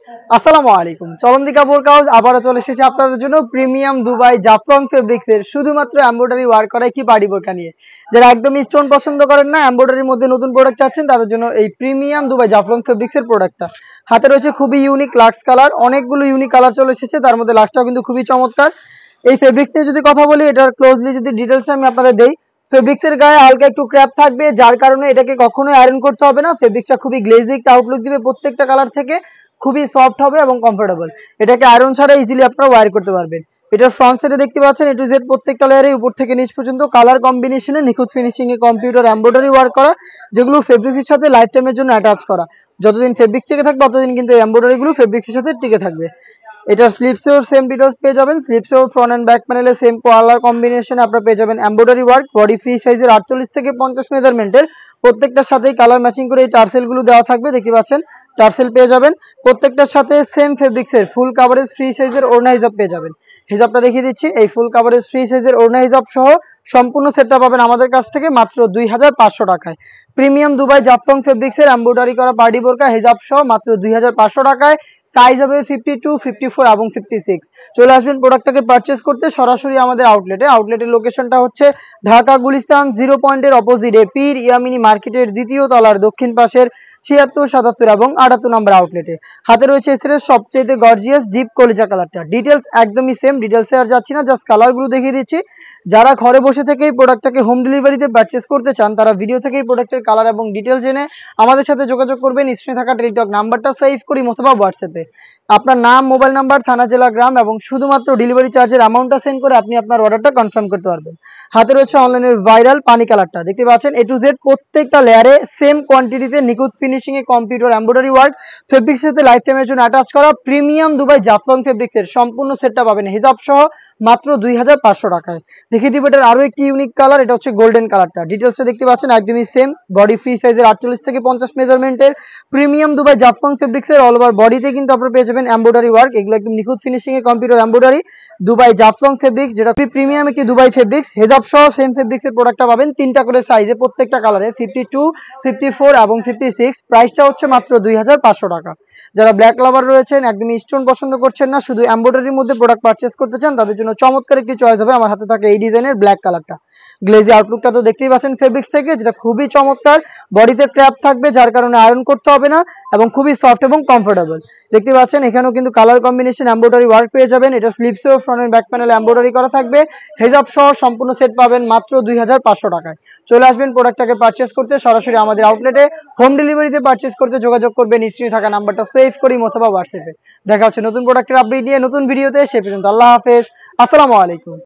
আসসালামু আলাইকুম। চলন্তি কাপড় হাউস আবারও চলে এসেছে আপনাদের জন্য প্রিমিয়াম দুবাই জাফলং ফেব্রিক্স এর শুধুমাত্র এমব্রয়ডারি ওয়ার্ক করা একটি পার্টি বোরকা নিয়ে। যারা একদমই স্টোন পছন্দ করেন না, এমব্রয়ডারির মধ্যে নতুন প্রোডাক্ট চাচ্ছেন, তাদের জন্য এই প্রিমিয়াম দুবাই জাফলং ফেব্রিক্স এর প্রোডাক্টটা। হাতে রয়েছে খুবই ইউনিক লাক্স কালার, অনেকগুলো ইউনিক কালার চলে এসেছে, তার মধ্যে লাক্সটাও কিন্তু খুবই চমৎকার। এই ফেব্রিক্স নিয়ে যদি কথা বলি, এটার ক্লোজলি যদি ডিটেলস আমি আপনাদের দেই, ফেব্রিক্সের গায়ে হালকা একটু ক্র্যাপ থাকবে, যার কারণে এটাকে কখনোই আয়রন করতে হবে না। ফেব্রিক্সটা খুবই গ্লেজি একটা আউটলুক দিবে প্রত্যেকটা কালার থেকে, খুবই সফট হবে এবং কমফোর্টেবল। এটাকে আয়রন ছাড়া ইজিলি আপনারা ওয়্যার করতে পারবেন। এটার ফ্রন্ট সাইডে দেখতে পাচ্ছেন এ টু জেড প্রত্যেকটা লেয়ারে উপর থেকে নিচ পর্যন্ত কালার কম্বিনেশনে নিখুঁত ফিনিশিং এ কম্পিউটার এমব্রয়ডারি ওয়ার্ক করা, যেগুলো ফেব্রিক্সের সাথে লাইফ টাইমের জন্য অ্যাটাচ করা। যতদিন ফেব্রিক টিকে থাকবে ততদিন কিন্তু এই এমব্রয়ডারি গুলো ফেব্রিক্সের সাথে টিকে থাকবে। এটার স্লিপসেও সেম ডিটেলস পেয়ে যাবেন। স্লিপসেও ফ্রন্ট এন্ড ব্যাক প্যানেলে সেম কালার কম্বিনেশনে আপনারা পেয়ে যাবেন এমব্রয়ডারি ওয়ার্ক। বডি ফ্রি সাইজের 48 থেকে 50 মেজারমেন্টের প্রত্যেকটার সাথেই কালার ম্যাচিং করে এই টার্সেলগুলো দেওয়া থাকবে। দেখতে পাচ্ছেন টার্সেল পেয়ে যাবেন। প্রত্যেকটার সাথে সেম ফেব্রিক্সের ফুল কাভারেজ ফ্রি সাইজের ওড়না হিজাব পেয়ে যাবেন। হিজাবটা দেখিয়ে দিচ্ছি, এই ফুল কাভারেজ ফ্রি সাইজের ওড়না হিজাব সহ সম্পূর্ণ সেটটা পাবেন আমাদের কাছ থেকে মাত্র 2500 টাকায়। প্রিমিয়াম দুবাই জাফলং ফেব্রিক্সের এমব্রয়ডারি করা পার্টি বোরকা হিজাব সহ মাত্র 2500 টাকায়। সাইজ হবে 52, 54 এবং 56। চলে আসবেন প্রোডাক্টটাকে পারচেস করতে সরাসরি আমাদের আউটলেটে। আউটলেটের লোকেশনটা হচ্ছে ঢাকা গুলিস্তান 0 পয়েন্টের অপোজিটে পীর ইয়ামিনী মার্কেটের দ্বিতীয় তলার দক্ষিণ পাশের 76, 77 এবং 78 নম্বর আউটলেটে। হাতে রয়েছে এসএর সবচেয়ে গর্জিয়াস ডিপ কলিজা কালারটা। ডিটেলস একদমই সেম, ডিটেলসে আর যাচ্ছি না, জাস্ট কালারগুলো দেখিয়ে দিচ্ছি। যারা ঘরে বসে থেকেই প্রোডাক্টটাকে হোম ডেলিভারিতে পারচেস করতে চান, তারা ভিডিও থেকেই প্রোডাক্টের কালার এবং ডিটেলস জেনে আমাদের সাথে যোগাযোগ করবেন। স্ক্রিনে থাকা টেলিটক নাম্বারটা সেভ করি অথবা হোয়াটসঅ্যাপে আপনার নাম, মোবাইল নাম্বার, থানা, জেলা, গ্রাম এবং শুধুমাত্র ডেলিভারি চার্জের অ্যামাউন্টটা সেন্ড করে আপনি আপনার অর্ডারটা কনফার্ম করতে পারবেন। হাতে রয়েছে অনলাইনের ভাইরাল পানি কালারটা। দেখতে পাচ্ছেন এ টু জেড প্রত্যেকটা লেয়ারে সেম কোয়ান্টিটিতে নিখুঁত ফিনিশিং এ কম্পিউটার এমব্রয়ডারি ওয়ার্ক ফেব্রিক্সের সাথে লাইফ টাইমের জন্য অ্যাটাচ করা প্রিমিয়াম দুবাই জাফলং ফেব্রিক্সের সম্পূর্ণ সেটটা পাবেন হিজাব সহ মাত্র 2500 টাকায়। দেখিয়ে দিব এটার আরো একটি ইউনিক কালার, এটা হচ্ছে গোল্ডেন কালারটা। ডিটেলসটা দেখতে পাচ্ছেন একদমই সেম, বডি ফ্রি সাইজের 48 থেকে 50 মেজারমেন্টের প্রিমিয়াম দুবাই জাফলং ফেব্রিক্সের অল ওভার বডিতে কিন্তু আপনারা পেয়ে যাবেন এমব্রয়ডারি ওয়ার্ক। এগুলো একদম নিখুঁত ফিনিশিং এ computer embroidery Dubai Jaflong fabrics, যেটা খুবই প্রিমিয়াম একটি দুবাই ফেব্রিক্স। হিজাব সহ সেম ফেব্রিক্সের প্রোডাক্টটা পাবেন তিনটা করে সাইজে, প্রত্যেকটা কালারে 52, 54 এবং 56। প্রাইসটা হচ্ছে মাত্র 2500 টাকা। যারা ব্ল্যাক লাভার রয়েছেন, একদমই স্টোন পছন্দ করছেন না, শুধু এমব্রয়ডারির মধ্যে প্রোডাক্ট পারচেস করতে চান, তাদের জন্য চমৎকার একটি চয়েস হবে আমার হাতে থাকে এই ডিজাইনের ব্ল্যাক কালারটা। গ্লেজি আউটলুকটা তো দেখতেই পাচ্ছেন ফেব্রিক্স থেকে, যেটা খুবই চমৎকার। বডিতে ক্র্যাপ থাকবে, যার কারণে আয়রন করতে হবে না এবং খুবই সফট এবং কমফোর্টেবল। দেখতে পাচ্ছেন এখানেও কিন্তু কালার কম্বিনেশন এমব্রয়ডারি ওয়ার্ক পেয়ে যাবেন। এটা স্লিপসেও ফ্রন্ট এন্ড ব্যাক প্যানেলে এমব্রয়ডারি করা থাকবে। হিজাব সহ সম্পূর্ণ সেট পাবেন মাত্র 2500 টাকায়। চলে আসবেন প্রোডাক্টটাকে পারচেস করতে সরাসরি আমাদের আউটলেটে। হোম ডেলিভারিতে পারচেস করতে যোগাযোগ করবেন স্ক্রিনে থাকা নাম্বারটা সেভ করি অথবা হোয়াটসঅ্যাপে। দেখা হচ্ছে নতুন প্রোডাক্টের আপডেট নিয়ে নতুন ভিডিওতে। সে পর্যন্ত আল্লাহ হাফেজ, আসসালামু আলাইকুম।